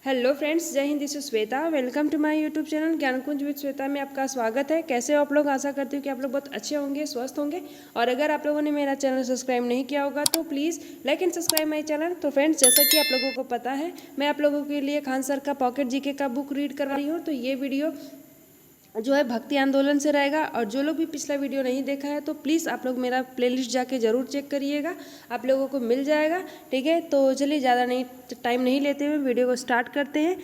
Hello friends, जय हिंद। This is Shweta. Welcome to my YouTube channel Gyankunj with Shweta में आपका स्वागत है। कैसे हो आप लोग? आशा करती हूँ कि आप लोग बहुत अच्छे होंगे, स्वस्थ होंगे। और अगर आप लोगों ने मेरा चैनल सब्सक्राइब नहीं किया होगा तो please like and subscribe my channel. तो फ्रेंड्स, जैसा कि आप लोगों को पता है, मैं आप लोगों के लिए खान सर का पॉकेट जीके का बुक रीड कर रही हूँ। तो ये वीडियो जो है भक्ति आंदोलन से रहेगा। और जो लोग भी पिछला वीडियो नहीं देखा है तो प्लीज़ आप लोग मेरा प्लेलिस्ट जाके ज़रूर चेक करिएगा, आप लोगों को मिल जाएगा। ठीक है, तो चलिए ज़्यादा नहीं टाइम नहीं लेते हुए वीडियो को स्टार्ट करते हैं।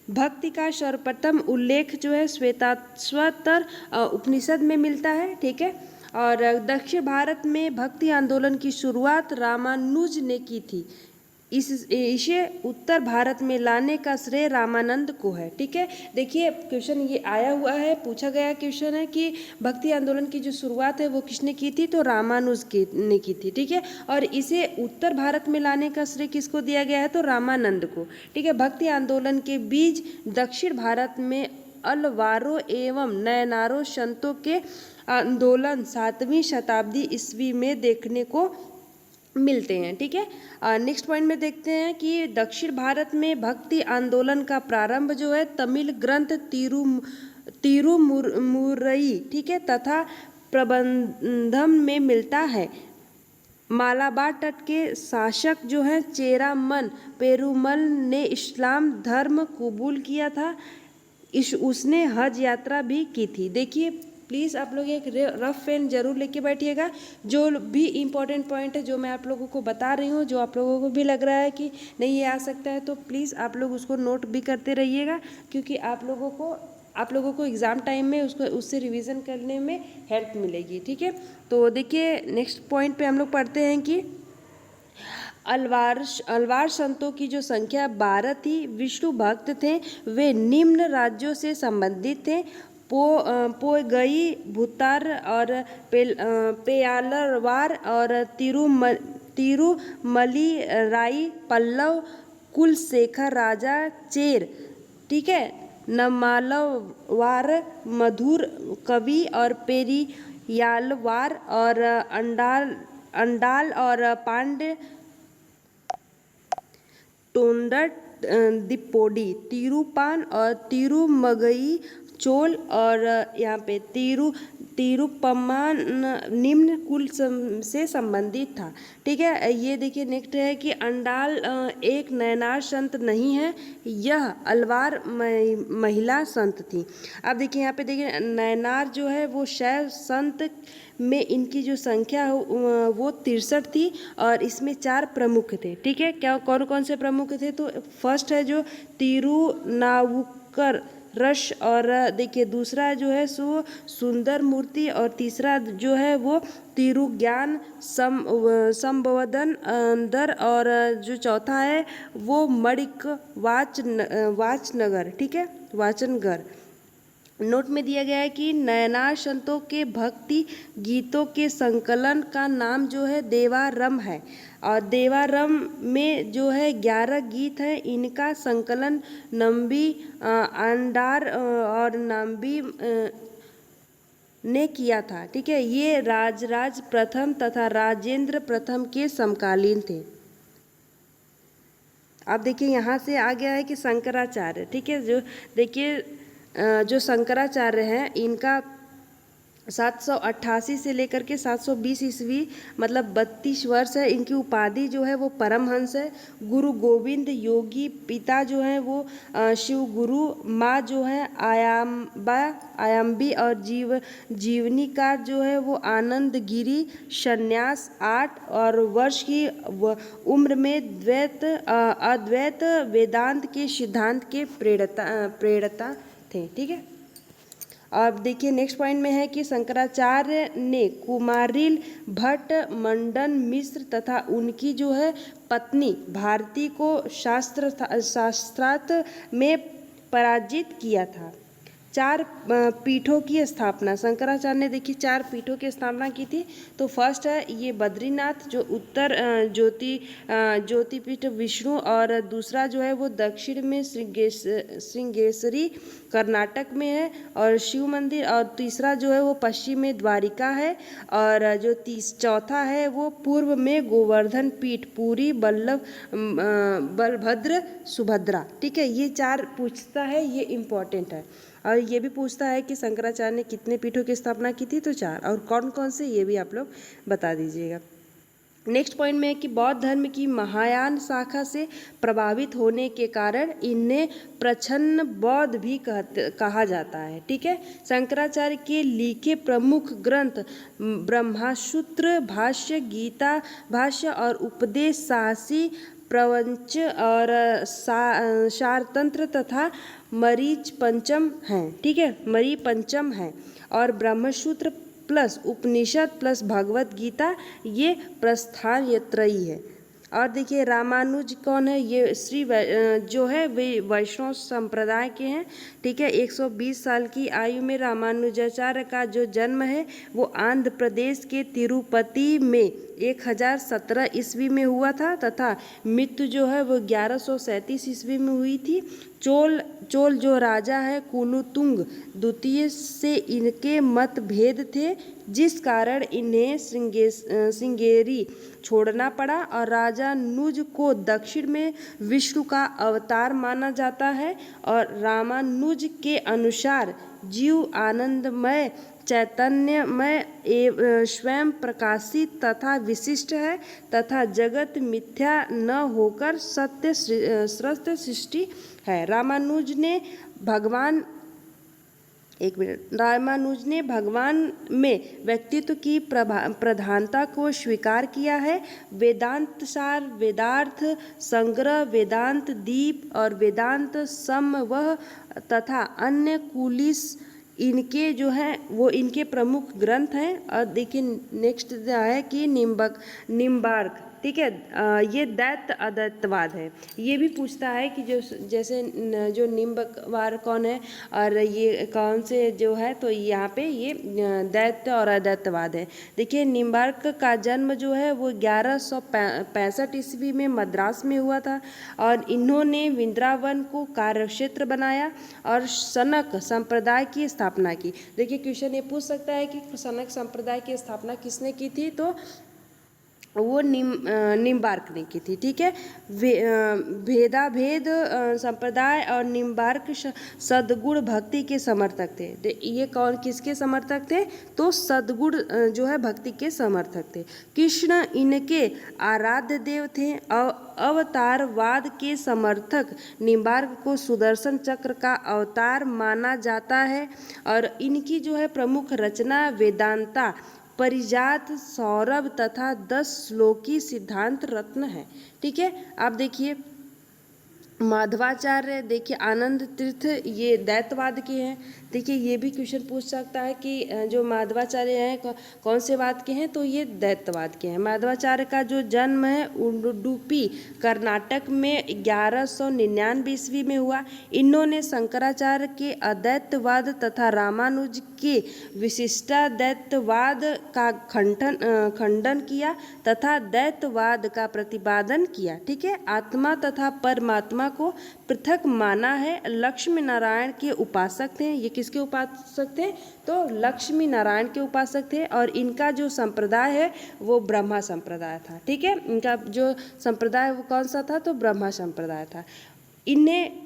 भक्ति का सर्वप्रथम उल्लेख जो है श्वेताश्वतर उपनिषद में मिलता है। ठीक है, और दक्षिण भारत में भक्ति आंदोलन की शुरुआत रामानुज ने की थी। इसे उत्तर भारत में लाने का श्रेय रामानंद को है। ठीक है, देखिए क्वेश्चन ये आया हुआ है, पूछा गया क्वेश्चन है कि भक्ति आंदोलन की जो शुरुआत है वो किसने की थी, तो रामानुज ने की थी। ठीक है, और इसे उत्तर भारत में लाने का श्रेय किसको दिया गया है, तो रामानंद को। ठीक है, भक्ति आंदोलन के बीज दक्षिण भारत में अलवारो एवं नयनारो संतों के आंदोलन 7वीं शताब्दी ईस्वी में देखने को मिलते हैं। ठीक है, नेक्स्ट पॉइंट में देखते हैं कि दक्षिण भारत में भक्ति आंदोलन का प्रारंभ जो है तमिल ग्रंथ तिरुमुरई, ठीक है, तथा प्रबंधम में मिलता है। मालाबार तट के शासक जो हैं चेरामन पेरुमल ने इस्लाम धर्म कबूल किया था। उसने हज यात्रा भी की थी। देखिए प्लीज़ आप लोग एक रफ पेन जरूर लेके बैठिएगा। जो भी इम्पोर्टेंट पॉइंट है जो मैं आप लोगों को बता रही हूँ, जो आप लोगों को भी लग रहा है कि नहीं ये आ सकता है, तो प्लीज़ आप लोग उसको नोट भी करते रहिएगा, क्योंकि आप लोगों को एग्ज़ाम टाइम में उससे रिवीजन करने में हेल्प मिलेगी। ठीक है, तो देखिए नेक्स्ट पॉइंट पे हम लोग पढ़ते हैं कि अलवार संतों की जो संख्या 12 थी, विष्णु भक्त थे। वे निम्न राज्यों से संबंधित थे: पोगई, भूतार और पेयालवार और तिरुमली राई, पल्लव, कुलशेखर राजा चेर। ठीक है, नमालवार, मधुर कवि और पेरियालवार और अंडाल और पांड्य टोंडर दिपोडी, तिरुपान और तिरुमगई, चोल और यहाँ पे तिरुपमान निम्न कुल से संबंधित था। ठीक है, ये देखिए नेक्स्ट है कि अंडाल एक नयनार संत नहीं है, यह अलवार महिला संत थी। अब देखिए यहाँ पे देखिए नयनार जो है वो शैव संत में इनकी जो संख्या वो 63 थी और इसमें 4 प्रमुख थे। ठीक है, क्या कौन कौन से प्रमुख थे, तो फर्स्ट है जो तिरुनावुकर रश, और देखिए दूसरा जो है सो सुंदर मूर्ति, और तीसरा जो है वो तिरुज्ञान संबोधन अंदर, और जो चौथा है वो मणिक वाचनगर। ठीक है, वाचनगर। नोट में दिया गया है कि नयनार संतों के भक्ति गीतों के संकलन का नाम जो है देवारम है, और देवारम में जो है 11 गीत हैं। इनका संकलन नंबी अंडार और नंबी ने किया था। ठीक है, ये राजराज प्रथम तथा राजेंद्र प्रथम के समकालीन थे। अब देखिए यहाँ से आ गया है कि शंकराचार्य। ठीक है, जो देखिए जो शंकराचार्य हैं इनका 788 से लेकर के 720 ईस्वी मतलब 32 वर्ष है। इनकी उपाधि जो है वो परमहंस है। गुरु गोविंद योगी पिता जो है वो शिव गुरु, माँ जो है आयाम्बी, और जीवनी का जो है वो आनंद गिरी। संन्यास 8 और वर्ष की उम्र में अद्वैत वेदांत के सिद्धांत के प्रेरता थे। ठीक है, अब देखिए नेक्स्ट पॉइंट में है कि शंकराचार्य ने कुमारिल भट्ट, मंडन मिश्र तथा उनकी जो है पत्नी भारती को शास्त्रार्थ में पराजित किया था। 4 पीठों की स्थापना, शंकराचार्य ने देखिए 4 पीठों की स्थापना की थी। तो फर्स्ट है ये बद्रीनाथ जो उत्तर ज्योतिपीठ विष्णु, और दूसरा जो है वो दक्षिण में श्रृंगेश्वरी कर्नाटक में है और शिव मंदिर, और तीसरा जो है वो पश्चिम में द्वारिका है, और जो चौथा है वो पूर्व में गोवर्धन पीठ पुरी बलभद्र सुभद्रा। ठीक है, ये 4 पूछता है, ये इम्पोर्टेंट है। और ये भी पूछता है कि शंकराचार्य ने कितने पीठों की स्थापना की थी, तो 4, और कौन कौन से ये भी आप लोग बता दीजिएगा। नेक्स्ट पॉइंट में है कि बौद्ध धर्म की महायान शाखा से प्रभावित होने के कारण इन्हें प्रच्छन्न बौद्ध भी कहा जाता है। ठीक है, शंकराचार्य के लिखे प्रमुख ग्रंथ ब्रह्मसूत्र भाष्य, गीता भाष्य और उपदेश साहसी प्रवंच और सारतंत्र तथा मरीच पंचम हैं। ठीक है, मरी पंचम है, और ब्रह्मसूत्र प्लस उपनिषद प्लस भगवत गीता ये प्रस्थान त्रयी है। और देखिए रामानुज कौन है, ये जो है वे वैष्णव संप्रदाय के हैं। ठीक है, 120 साल की आयु में रामानुजाचार्य का जो जन्म है वो आंध्र प्रदेश के तिरुपति में 1017 ईस्वी में हुआ था, तथा मृत्यु जो है वो 1137 ईस्वी में हुई थी। चोल जो राजा है कुलोतुंग द्वितीय से इनके मतभेद थे, जिस कारण इन्हें श्रृंगेरी छोड़ना पड़ा, और राजा नुज को दक्षिण में विष्णु का अवतार माना जाता है, और रामानुज के अनुसार जीव आनंदमय चैतन्यमय स्वयं प्रकाशित तथा विशिष्ट है, तथा जगत मिथ्या न होकर सत्य सृष्टि सृष्टि है। रामानुज ने भगवान में व्यक्तित्व की प्रधानता को स्वीकार किया है। वेदांत सार, वेदार्थ संग्रह, वेदांत दीप और वेदांत समवह तथा अन्य कुलिस इनके जो हैं वो इनके प्रमुख ग्रंथ हैं। और देखिए नेक्स्ट है कि निम्बार्क। ठीक है, ये दैत्य अदैत्यवाद है। ये भी पूछता है कि जैसे जो निम्बकवार कौन है और ये कौन से जो है, तो यहाँ पे ये दैत्य और अदैत्यवाद है। देखिए निम्बार्क का जन्म जो है वो 1165 ईस्वी में मद्रास में हुआ था, और इन्होंने वृंदावन को कार्यक्षेत्र बनाया और सनक संप्रदाय की स्थापना की। देखिए क्वेश्चन ये पूछ सकता है कि सनक संप्रदाय की स्थापना किसने की थी, तो वो निम्बार्क ने की थी। ठीक है, भेदाभेद संप्रदाय और निम्बार्क सद्गुण भक्ति के समर्थक थे। ये कौन किसके समर्थक थे, तो सद्गुण जो है भक्ति के समर्थक थे। कृष्ण इनके आराध्य देव थे। अवतारवाद के समर्थक निम्बार्क को सुदर्शन चक्र का अवतार माना जाता है, और इनकी जो है प्रमुख रचना वेदांता परिजात सौरभ तथा 10 श्लोकी सिद्धांत रत्न है। ठीक है, आप देखिए माधवाचार्य, देखिए आनंद तीर्थ, ये दैत्यवाद के हैं। देखिए ये भी क्वेश्चन पूछ सकता है कि जो माधवाचार्य हैं कौन से वाद के हैं, तो ये दैत्यवाद के हैं। माधवाचार्य का जो जन्म है उडुपी कर्नाटक में 1199 ईस्वी में हुआ। इन्होंने शंकराचार्य के अदैत्यवाद तथा रामानुज के विशिष्टाद्वैतवाद का खंडन किया तथा दैत्यवाद का प्रतिपादन किया। ठीक है, आत्मा तथा परमात्मा को पृथक माना है। लक्ष्मी नारायण के उपासक थे। ये किसके उपासक थे, तो लक्ष्मी नारायण के उपासक थे, और इनका जो संप्रदाय है वो ब्रह्मा संप्रदाय था। ठीक है, इनका जो संप्रदाय वो कौन सा था, तो ब्रह्मा संप्रदाय था। इन्हें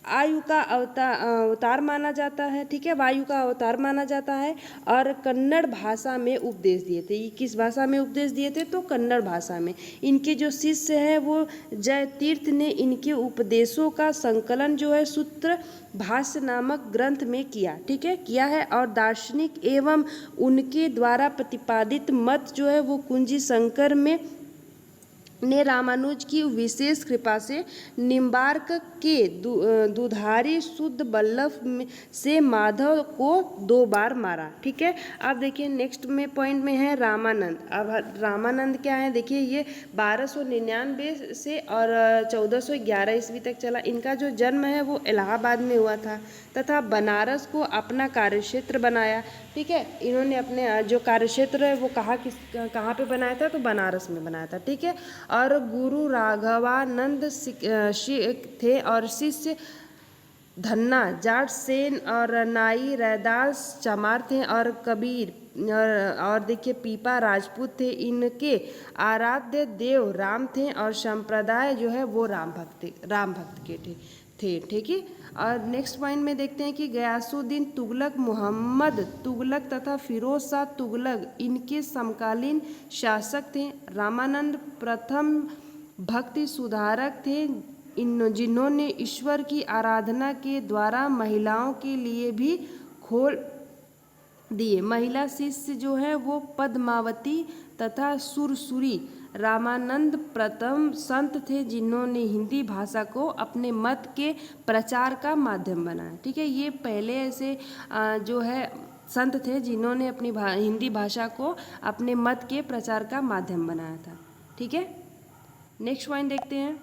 आयु का अवतार माना जाता है। ठीक है, वायु का अवतार माना जाता है, और कन्नड़ भाषा में उपदेश दिए थे। ये किस भाषा में उपदेश दिए थे, तो कन्नड़ भाषा में। इनके जो शिष्य हैं वो जय तीर्थ ने इनके उपदेशों का संकलन जो है सूत्र भाष्य नामक ग्रंथ में किया। ठीक है, किया है, और दार्शनिक एवं उनके द्वारा प्रतिपादित मत जो है वो कुंजी शंकर में ने रामानुज की विशेष कृपा से निम्बार्क के दुधारी शुद्ध बल्लभ से माधव को 2 बार मारा। ठीक है, अब देखिए नेक्स्ट में पॉइंट में है रामानंद। अब रामानंद क्या है, देखिए ये 1299 से और 1411 ईस्वी तक चला। इनका जो जन्म है वो इलाहाबाद में हुआ था तथा बनारस को अपना कार्यक्षेत्र बनाया। ठीक है, इन्होंने अपने जो कार्यक्षेत्र है वो कहाँ पे बनाया था, तो बनारस में बनाया था। ठीक है, और गुरु राघवानंद थे और शिष्य धन्ना जाट सेन और नाई रैदास चमार थे और कबीर और देखिए पीपा राजपूत थे। इनके आराध्य देव राम थे और संप्रदाय जो है वो राम भक्त के थे। ठीक है, और नेक्स्ट पॉइंट में देखते हैं कि गयासुद्दीन तुगलक, मोहम्मद तुगलक तथा फिरोज शाह तुगलक इनके समकालीन शासक थे। रामानंद प्रथम भक्ति सुधारक थे जिन्होंने ईश्वर की आराधना के द्वारा महिलाओं के लिए भी खोल दिए। महिला शिष्य जो है वो पद्मावती तथा सुरसुरी। रामानंद प्रथम संत थे जिन्होंने हिंदी भाषा को अपने मत के प्रचार का माध्यम बनाया। ठीक है, ये पहले ऐसे जो है संत थे जिन्होंने अपनी हिंदी भाषा को अपने मत के प्रचार का माध्यम बनाया था। ठीक है, नेक्स्ट पॉइंट देखते हैं।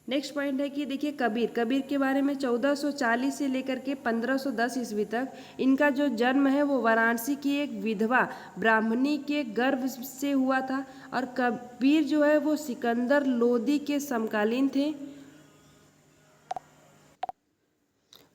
नेक्स्ट पॉइंट है कि देखिए कबीर के बारे में 1440 से लेकर के 1510 ईस्वी तक इनका जो जन्म है वो वाराणसी की एक विधवा ब्राह्मणी के गर्भ से हुआ था। और कबीर जो है वो सिकंदर लोदी के समकालीन थे।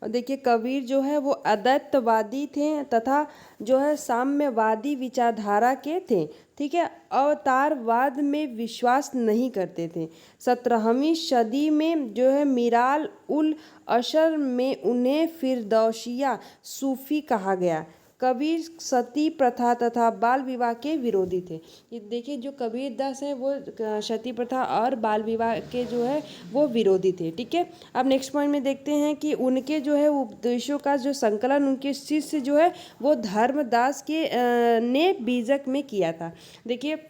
और देखिए कबीर जो है वो अद्वैतवादी थे तथा जो है साम्यवादी विचारधारा के थे। ठीक है, अवतारवाद में विश्वास नहीं करते थे। 17वीं सदी में जो है मिराल उल अशर में उन्हें फिरदौसिया सूफी कहा गया। कबीर सती प्रथा तथा बाल विवाह के विरोधी थे। ये देखिए जो कबीर दास हैं वो सती प्रथा और बाल विवाह के जो है वो विरोधी थे। ठीक है, अब नेक्स्ट पॉइंट में देखते हैं कि उनके जो है उपदेशों का जो संकलन उनके शिष्य जो है वो धर्मदास के ने बीजक में किया था। देखिए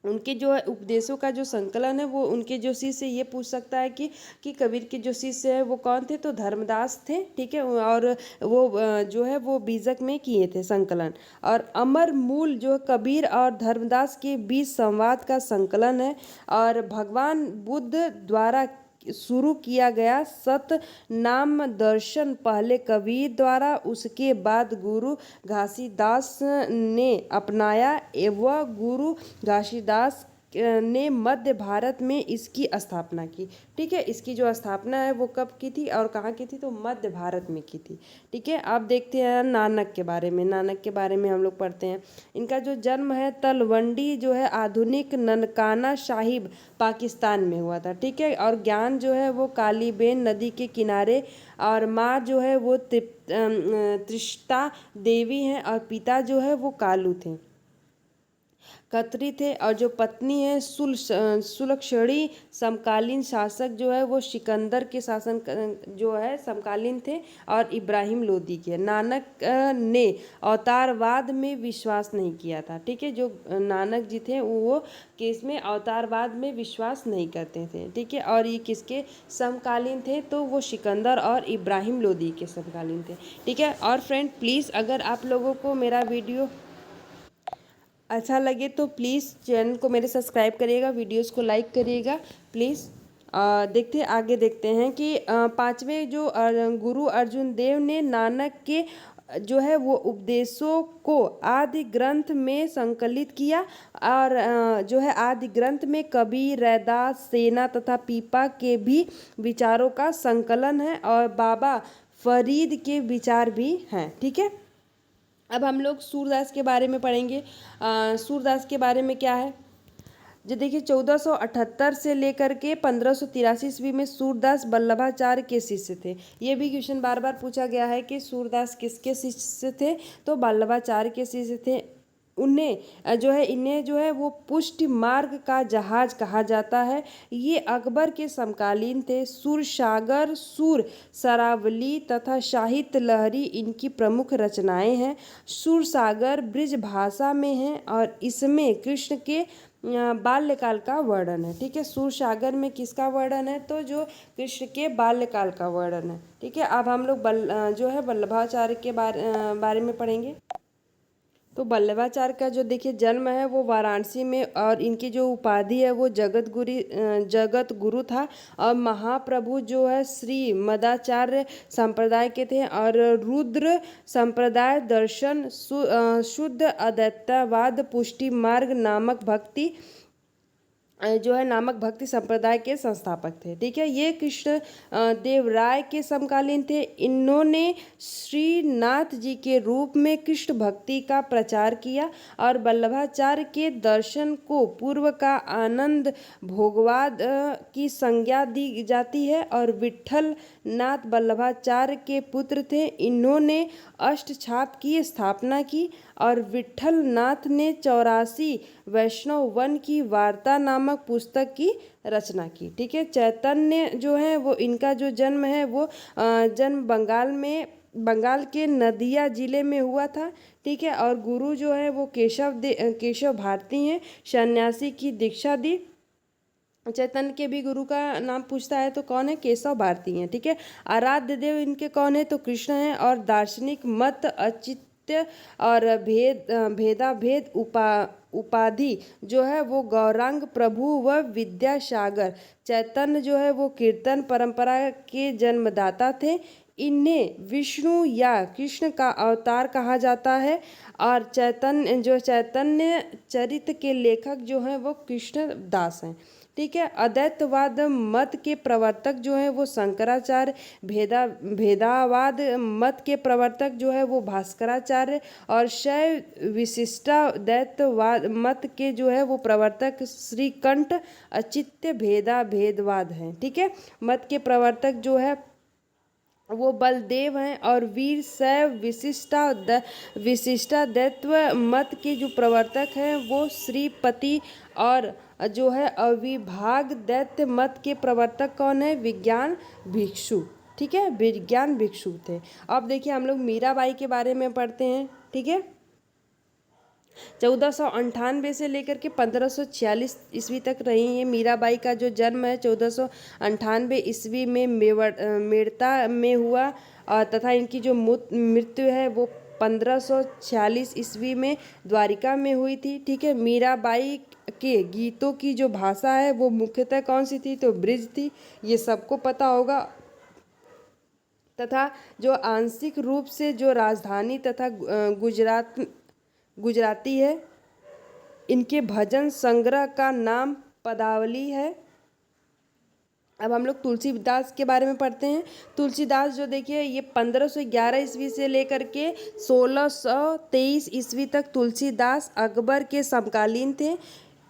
उनके जो है उपदेशों का जो संकलन है वो उनके जो शिष्य ये पूछ सकता है कि कबीर के जो शिष्य है वो कौन थे, तो धर्मदास थे। ठीक है, और वो जो है वो बीजक में किए थे संकलन। और अमर मूल जो कबीर और धर्मदास के बीच संवाद का संकलन है और भगवान बुद्ध द्वारा शुरू किया गया सत नाम दर्शन पहले कबीर द्वारा, उसके बाद गुरु घासीदास ने अपनाया एवं गुरु घासीदास ने मध्य भारत में इसकी स्थापना की। ठीक है, इसकी जो स्थापना है वो कब की थी और कहाँ की थी, तो मध्य भारत में की थी। ठीक है, आप देखते हैं नानक के बारे में। नानक के बारे में हम लोग पढ़ते हैं। इनका जो जन्म है तलवंडी जो है आधुनिक ननकाना साहिब पाकिस्तान में हुआ था। ठीक है, और ज्ञान जो है वो कालीबेन नदी के किनारे, और माँ जो है वो त्रिष्टा देवी हैं और पिता जो है वो कालू थे खत्री थे। और जो पत्नी है सुलक्षणी समकालीन शासक जो है वो सिकंदर के शासन जो है समकालीन थे और इब्राहिम लोदी के। नानक ने अवतारवाद में विश्वास नहीं किया था। ठीक है, जो नानक जी थे वो केस में अवतारवाद में विश्वास नहीं करते थे। ठीक है, और ये किसके समकालीन थे, तो वो सिकंदर और इब्राहिम लोदी के समकालीन थे। ठीक है, और फ्रेंड प्लीज़ अगर आप लोगों को मेरा वीडियो अच्छा लगे तो प्लीज़ चैनल को मेरे सब्सक्राइब करिएगा, वीडियोस को लाइक करिएगा प्लीज़। आगे देखते हैं कि पांचवें जो गुरु अर्जुन देव ने नानक के जो है वो उपदेशों को आदि ग्रंथ में संकलित किया। और जो है आदि ग्रंथ में कबीर रैदास सेना तथा पीपा के भी विचारों का संकलन है और बाबा फरीद के विचार भी हैं। ठीक है, अब हम लोग सूरदास के बारे में पढ़ेंगे। सूरदास के बारे में क्या है, जो देखिए 1478 से लेकर के 1583 ईस्वी में सूरदास वल्लभाचार्य के शिष्य थे। ये भी क्वेश्चन बार बार पूछा गया है कि सूरदास किसके शिष्य थे, तो वल्लभाचार्य के शिष्य थे। इन्हें जो है वो पुष्टि मार्ग का जहाज कहा जाता है। ये अकबर के समकालीन थे। सूरसागर, सूर सरावली तथा साहित्य लहरी इनकी प्रमुख रचनाएं हैं। सूरसागर ब्रिज भाषा में है और इसमें कृष्ण के बाल्यकाल का वर्णन है। ठीक है, सूरसागर में किसका वर्णन है? तो जो कृष्ण के बाल्यकाल का वर्णन है। ठीक है, अब हम लोग जो है वल्लभाचार्य के बारे में पढ़ेंगे। तो वल्लभाचार्य का जो देखिए जन्म है वो वाराणसी में, और इनकी जो उपाधि है वो जगत गुरु था। और महाप्रभु जो है श्री मदाचार्य संप्रदाय के थे, और रुद्र संप्रदाय दर्शन शुद्ध अद्वैतवाद पुष्टि मार्ग नामक नामक भक्ति संप्रदाय के संस्थापक थे। ठीक है, ये कृष्ण देव राय के समकालीन थे। इन्होंने श्रीनाथ जी के रूप में कृष्ण भक्ति का प्रचार किया, और वल्लभाचार्य के दर्शन को पूर्व का आनंद भोगवाद की संज्ञा दी जाती है, और विट्ठल नाथ वल्लभाचार्य के पुत्र थे। इन्होंने अष्टछाप की स्थापना की, और विट्ठल नाथ ने 84 वैष्णव वन की वार्ता नामक पुस्तक की रचना की। ठीक है, चैतन्य जो है वो इनका जो जन्म है वो जन्म बंगाल के नदिया जिले में हुआ था। ठीक है, और गुरु जो है वो केशव भारती हैं। सन्यासी की दीक्षा दी। चैतन्य के भी गुरु का नाम पूछता है तो कौन है? केशव भारती हैं। ठीक है, आराध्य देव इनके कौन है? तो कृष्ण हैं। और दार्शनिक मत अचित्य और भेदाभेद उपाधि जो है वो गौरांग प्रभु व विद्यासागर। चैतन्य जो है वो कीर्तन परंपरा के जन्मदाता थे। इन्हें विष्णु या कृष्ण का अवतार कहा जाता है। और चैतन्य चरित के लेखक जो हैं वो कृष्ण दास हैं। ठीक है, अद्वैतवाद मत के प्रवर्तक जो है वो शंकराचार्य, भेदावाद मत के प्रवर्तक जो है वो भास्कराचार्य, और शैव विशिष्टाद्वैतवाद मत के जो है वो प्रवर्तक श्रीकंठ अचित्य भेदवाद हैं। ठीक है, मत के प्रवर्तक जो है वो बलदेव हैं। और वीर शैव विशिष्टाद्वैतव मत के जो प्रवर्तक हैं वो श्रीपति, और जो है अविभाग दैत्य मत के प्रवर्तक कौन है? विज्ञान भिक्षु। ठीक है, विज्ञान भिक्षु थे। अब देखिए हम लोग मीराबाई के बारे में पढ़ते हैं। ठीक है, 1498 से लेकर के 1546 ईस्वी तक रही है। मीराबाई का जो जन्म है 1498 ईस्वी में मेड़ता में हुआ, तथा इनकी जो मृत्यु है वो 1546 ईस्वी में द्वारिका में हुई थी। ठीक है, मीराबाई के गीतों की जो भाषा है वो मुख्यतः कौन सी थी? तो ब्रिज थी। ये सबको पता होगा। तथा जो आंशिक रूप से जो राजधानी तथा गुजराती है। इनके भजन संग्रह का नाम पदावली है। अब हम लोग तुलसीदास के बारे में पढ़ते हैं। तुलसीदास जो देखिए ये 1511 ईस्वी से लेकर के 1623 ईस्वी तक तुलसीदास अकबर के समकालीन थे।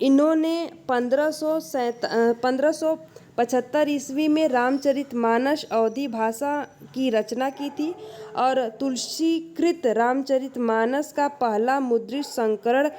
इन्होंने 1575 ईस्वी में रामचरितमानस अवधी भाषा की रचना की थी, और तुलसीकृत रामचरितमानस का पहला मुद्रित संस्करण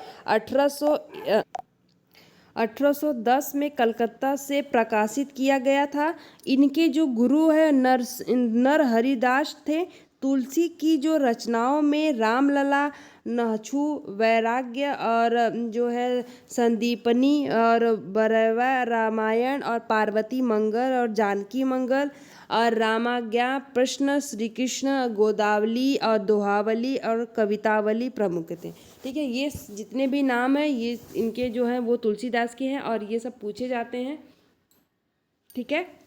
1810 में कलकत्ता से प्रकाशित किया गया था। इनके जो गुरु है नरहरिदास थे। तुलसी की जो रचनाओं में रामलला, नहछु, वैराग्य, और जो है संदीपनी, और बरवा रामायण, और पार्वती मंगल, और जानकी मंगल, और रामाज्ञा, प्रश्न, श्री कृष्ण, गोदावली, और दोहावली, और कवितावली प्रमुख थे। ठीक है, ये जितने भी नाम हैं ये इनके जो हैं वो तुलसीदास के हैं, और ये सब पूछे जाते हैं। ठीक है,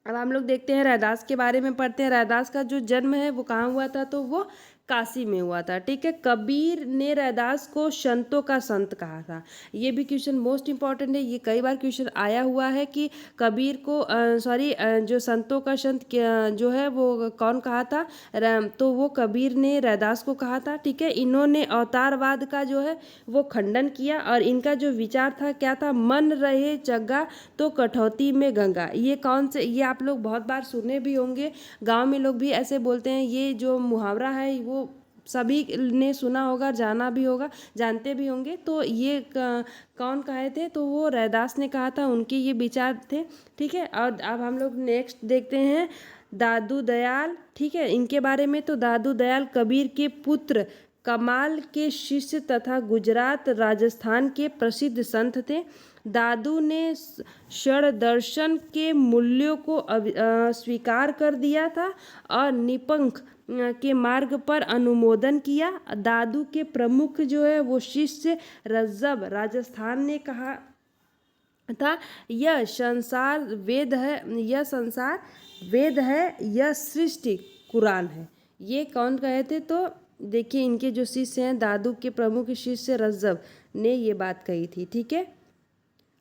अब हम लोग देखते हैं रैदास के बारे में पढ़ते हैं। रैदास का जो जन्म है वो कहाँ हुआ था? तो वो काशी में हुआ था। ठीक है, कबीर ने रैदास को संतों का संत कहा था। ये भी क्वेश्चन मोस्ट इंपॉर्टेंट है। ये कई बार क्वेश्चन आया हुआ है कि कबीर को जो संतों का संत जो है वो कौन कहा था? तो वो कबीर ने रैदास को कहा था। ठीक है, इन्होंने अवतारवाद का जो है वो खंडन किया, और इनका जो विचार था क्या था? मन रहे जग्गा तो कठौती में गंगा। ये कौन से, ये आप लोग बहुत बार सुने भी होंगे, गांव में लोग भी ऐसे बोलते हैं। ये जो मुहावरा है वो सभी ने सुना होगा, जाना भी होगा, जानते भी होंगे। तो ये कौन कहे थे? तो वो रैदास ने कहा था, उनके ये विचार थे। ठीक है, और अब हम लोग नेक्स्ट देखते हैं दादू दयाल। ठीक है, इनके बारे में। तो दादू दयाल कबीर के पुत्र कमाल के शिष्य तथा गुजरात राजस्थान के प्रसिद्ध संत थे। दादू ने षड्दर्शन के मूल्यों को स्वीकार कर दिया था और निपंख के मार्ग पर अनुमोदन किया। दादू के प्रमुख जो है वो शिष्य रज्जब राजस्थान ने कहा था, यह संसार वेद है, यह संसार वेद है, यह सृष्टि कुरान है। ये कौन कहे थे? तो देखिए इनके जो शिष्य हैं, दादू के प्रमुख शिष्य रज्जब ने ये बात कही थी। ठीक है,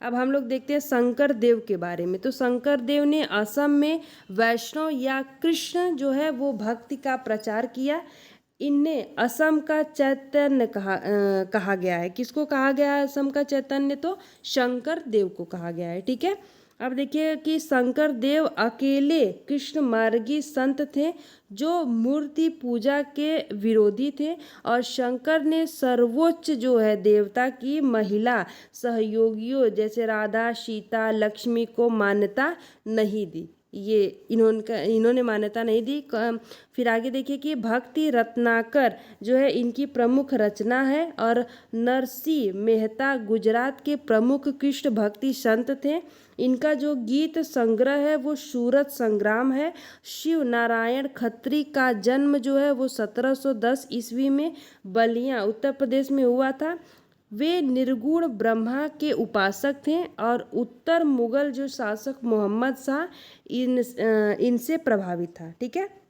अब हम लोग देखते हैं शंकर देव के बारे में। तो शंकर देव ने असम में वैष्णव या कृष्ण जो है वो भक्ति का प्रचार किया। इन्हें असम का चैतन्य कहा गया है। किसको कहा गया है असम का चैतन्य? तो शंकर देव को कहा गया है। ठीक है, अब देखिए कि शंकर देव अकेले कृष्ण मार्गी संत थे जो मूर्ति पूजा के विरोधी थे, और शंकर ने सर्वोच्च जो है देवता की महिला सहयोगियों जैसे राधा, सीता, लक्ष्मी को मान्यता नहीं दी। ये इन्होंने मान्यता नहीं दी। फिर आगे देखिए कि भक्ति रत्नाकर जो है इनकी प्रमुख रचना है, और नरसिंह मेहता गुजरात के प्रमुख कृष्ण भक्ति संत थे। इनका जो गीत संग्रह है वो सूरत संग्राम है। शिव नारायण खत्री का जन्म जो है वो 1710 ईस्वी में बलिया उत्तर प्रदेश में हुआ था। वे निर्गुण ब्रह्मा के उपासक थे, और उत्तर मुगल जो शासक मोहम्मद शाह इनसे प्रभावित था। ठीक है,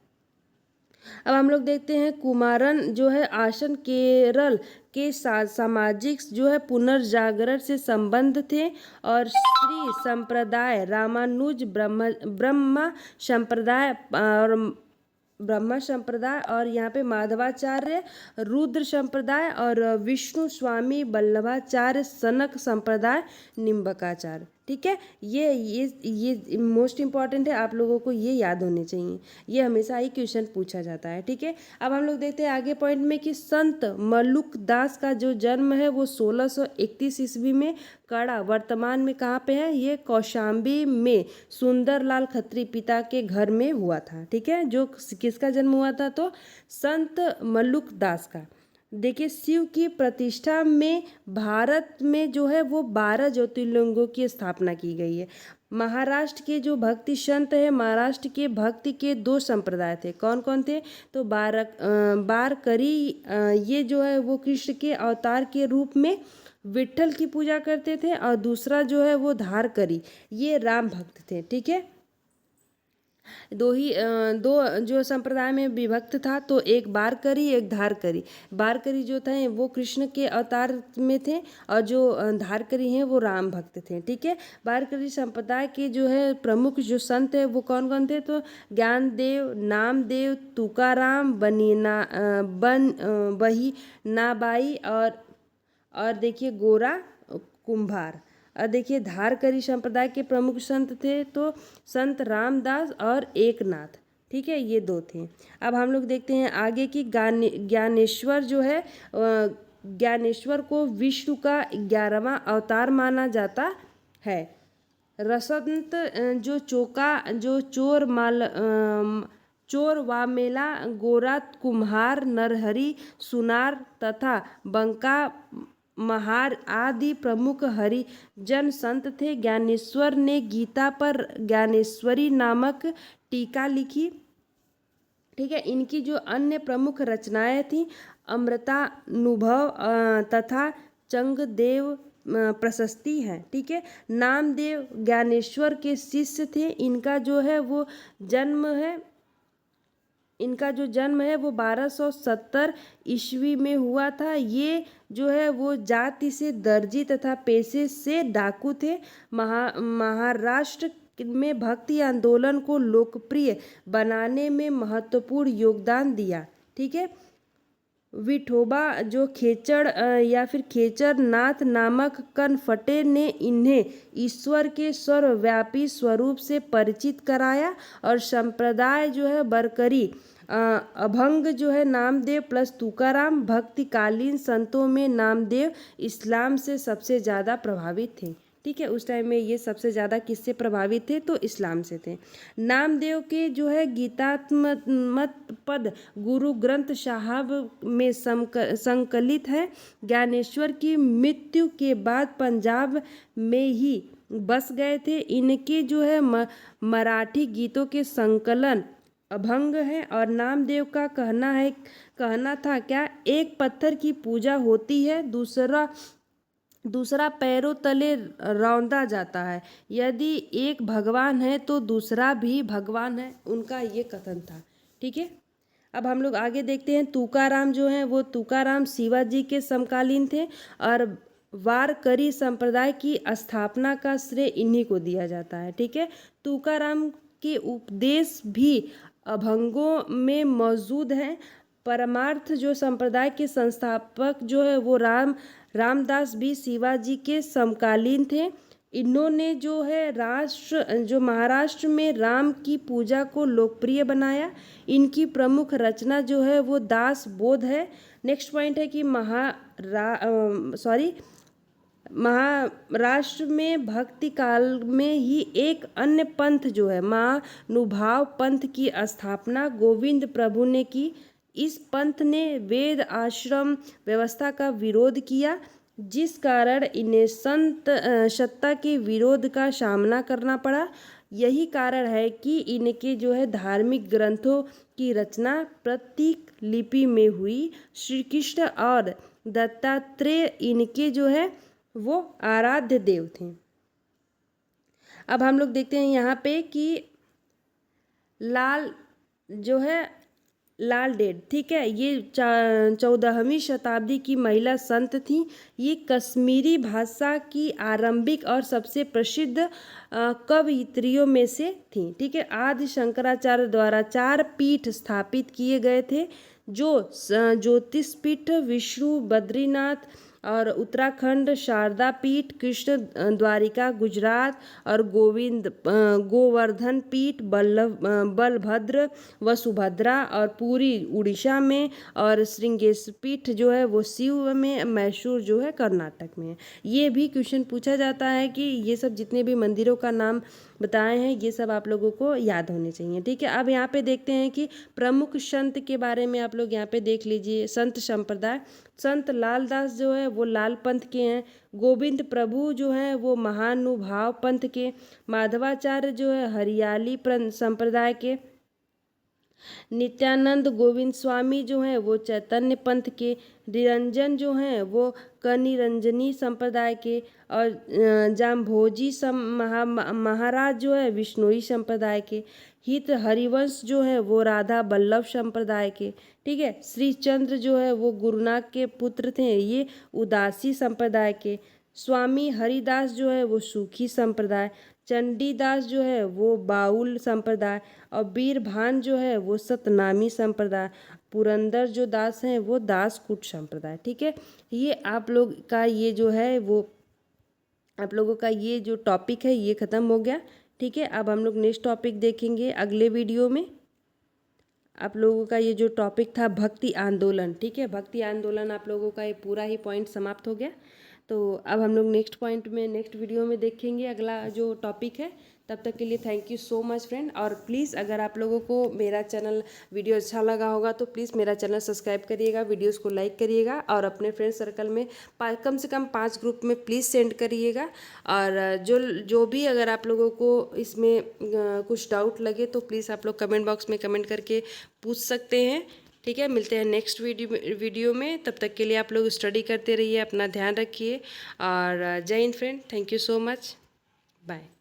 अब हम लोग देखते हैं कुमारन जो है आसन केरल के सामाजिक जो है पुनर्जागरण से संबंध थे, और श्री संप्रदाय रामानुज ब्रह्मा संप्रदाय और यहाँ पे माधवाचार्य रुद्र संप्रदाय और विष्णु स्वामी वल्लभाचार्य सनक संप्रदाय निम्बकाचार्य। ठीक है, ये मोस्ट इम्पॉर्टेंट है, आप लोगों को ये याद होने चाहिए, ये हमेशा ही क्वेश्चन पूछा जाता है। ठीक है, अब हम लोग देखते हैं आगे पॉइंट में कि संत मलुक दास का जो जन्म है वो 1631 ईस्वी में कड़ा वर्तमान में कहाँ पे है? ये कौशाम्बी में सुंदरलाल खत्री पिता के घर में हुआ था। ठीक है, जो किसका जन्म हुआ था? तो संत मलुक दास का। देखिए शिव की प्रतिष्ठा में भारत में जो है वो 12 ज्योतिर्लिंगों की स्थापना की गई है। महाराष्ट्र के जो भक्ति संत है, महाराष्ट्र के भक्ति के 2 संप्रदाय थे। कौन कौन थे? तो बारकरी ये जो है वो कृष्ण के अवतार के रूप में विट्ठल की पूजा करते थे, और दूसरा जो है वो धारकरी, ये राम भक्त थे। ठीक है, दो जो संप्रदाय में विभक्त था, तो एक बारकरी एक धारकरी। बारकरी जो थे वो कृष्ण के अवतार में थे, और जो धारकरी हैं वो राम भक्त थे। ठीक है, बारकरी संप्रदाय के जो है प्रमुख जो संत है वो कौन कौन थे? तो ज्ञानदेव, नामदेव, तुकाराम, बही नाबाई और देखिए गोरा कुंभार। और देखिए धारकरी संप्रदाय के प्रमुख संत थे तो संत रामदास और एकनाथ। ठीक है, ये 2 थे। अब हम लोग देखते हैं आगे की ज्ञानेश्वर जो है, ज्ञानेश्वर को विष्णु का 11वां अवतार माना जाता है। रसंत जो चोर वामेला, गोरा कुम्हार, नरहरि, सुनार तथा बंका महार आदि प्रमुख हरिजन संत थे। ज्ञानेश्वर ने गीता पर ज्ञानेश्वरी नामक टीका लिखी। ठीक है, इनकी जो अन्य प्रमुख रचनाएं थी अमृतानुभव तथा चंगदेव प्रशस्ति है। ठीक है, नामदेव ज्ञानेश्वर के शिष्य थे। इनका जो जन्म है वो 1270 ईस्वी में हुआ था। ये जो है वो जाति से दर्जी तथा पेशे से डाकू थे। महाराष्ट्र में भक्ति आंदोलन को लोकप्रिय बनाने में महत्वपूर्ण योगदान दिया। ठीक है, विठोबा जो खेचड़ या फिर खेचर नाथ नामक कनफटे ने इन्हें ईश्वर के सर्वव्यापी स्वरूप से परिचित कराया, और संप्रदाय जो है बरकरी अभंग जो है नामदेव प्लस तुकाराम। भक्तिकालीन संतों में नामदेव इस्लाम से सबसे ज़्यादा प्रभावित थे। ठीक है। उस टाइम में ये सबसे ज़्यादा किससे प्रभावित थे, तो इस्लाम से थे। नामदेव के जो है गीतात्मक पद गुरु ग्रंथ साहब में संकलित है। ज्ञानेश्वर की मृत्यु के बाद पंजाब में ही बस गए थे। इनके जो है मराठी गीतों के संकलन अभंग है। और नामदेव का कहना था क्या, एक पत्थर की पूजा होती है, दूसरा पैरों तले रौंदा जाता है। यदि एक भगवान है तो दूसरा भी भगवान है, उनका ये कथन था। ठीक है। अब हम लोग आगे देखते हैं। तुकाराम जो है वो तुकाराम शिवाजी के समकालीन थे और वारकरी संप्रदाय की स्थापना का श्रेय इन्हीं को दिया जाता है। ठीक है। तुकाराम के उपदेश भी अभंगों में मौजूद हैं। परमार्थ जो संप्रदाय के संस्थापक जो है वो रामदास भी शिवाजी के समकालीन थे। इन्होंने जो है महाराष्ट्र में राम की पूजा को लोकप्रिय बनाया। इनकी प्रमुख रचना जो है वो दास बोध है। नेक्स्ट पॉइंट है कि महाराष्ट्र में भक्ति काल में ही एक अन्य पंथ जो है महानुभाव पंथ की स्थापना गोविंद प्रभु ने की। इस पंथ ने वेद आश्रम व्यवस्था का विरोध किया, जिस कारण इन्हें सत्ता के विरोध का सामना करना पड़ा। यही कारण है कि इनके जो है धार्मिक ग्रंथों की रचना प्रतीक लिपि में हुई। श्री कृष्ण और दत्तात्रेय इनके जो है वो आराध्य देव थे। अब हम लोग देखते हैं यहाँ पे कि लाल डेढ़, ठीक है, ये 14वीं शताब्दी की महिला संत थी। ये कश्मीरी भाषा की आरंभिक और सबसे प्रसिद्ध कवयित्रियों में से थी। ठीक है। आदि शंकराचार्य द्वारा 4 पीठ स्थापित किए गए थे, जो ज्योतिष पीठ, विष्णु बद्रीनाथ और उत्तराखंड शारदा पीठ, कृष्ण द्वारिका गुजरात और गोवर्धन पीठ, बलभद्र व सुभद्रा और पूरी उड़ीसा में, और श्रृंगेश पीठ जो है वो शिव में, मैसूर जो है कर्नाटक में है। ये भी क्वेश्चन पूछा जाता है कि ये सब जितने भी मंदिरों का नाम बताए हैं ये सब आप लोगों को याद होने चाहिए। ठीक है। अब यहाँ पे देखते हैं कि प्रमुख संत के बारे में आप लोग यहाँ पे देख लीजिए। संत संप्रदाय, संत लालदास जो है वो लाल पंथ के हैं। गोविंद प्रभु जो है वो महानुभाव पंथ के। माधवाचार्य जो है हरियाली संप्रदाय के। नित्यानंद गोविंद स्वामी जो हैं वो चैतन्य पंथ के। निरंजन जो हैं वो कनिरंजनी संप्रदाय के। और जाम्भोजी महाराज जो है विष्णुई संप्रदाय के। हित हरिवंश जो है वो राधा बल्लभ संप्रदाय के। ठीक है। श्री चंद्र जो है वो गुरुनानक के पुत्र थे, ये उदासी संप्रदाय के। स्वामी हरिदास जो है वो सूखी संप्रदाय। चंडीदास जो है वो बाउल संप्रदाय। और बीरभान जो है वो सतनामी संप्रदाय। पुरंदर जो दास हैं वो दासकूट संप्रदाय। ठीक है। ये आप लोग का ये जो है वो आप लोगों का ये जो टॉपिक है ये ख़त्म हो गया। ठीक है। अब हम लोग नेक्स्ट टॉपिक देखेंगे अगले वीडियो में। आप लोगों का ये जो टॉपिक था भक्ति आंदोलन, ठीक है, भक्ति आंदोलन आप लोगों का ये पूरा ही पॉइंट समाप्त हो गया। तो अब हम लोग नेक्स्ट पॉइंट में नेक्स्ट वीडियो में देखेंगे अगला जो टॉपिक है। तब तक के लिए thank you so much friend. और प्लीज़ अगर आप लोगों को मेरा चैनल वीडियो अच्छा लगा होगा तो प्लीज़ मेरा चैनल सब्सक्राइब करिएगा, वीडियोस को लाइक करिएगा और अपने फ्रेंड सर्कल में कम से कम 5 ग्रुप में प्लीज़ सेंड करिएगा। और जो भी अगर आप लोगों को इसमें कुछ डाउट लगे तो प्लीज़ आप लोग कमेंट बॉक्स में कमेंट करके पूछ सकते हैं। ठीक है। मिलते हैं नेक्स्ट वीडियो में। तब तक के लिए आप लोग स्टडी करते रहिए, अपना ध्यान रखिए और Jai Hind friend. Thank you so much. Bye.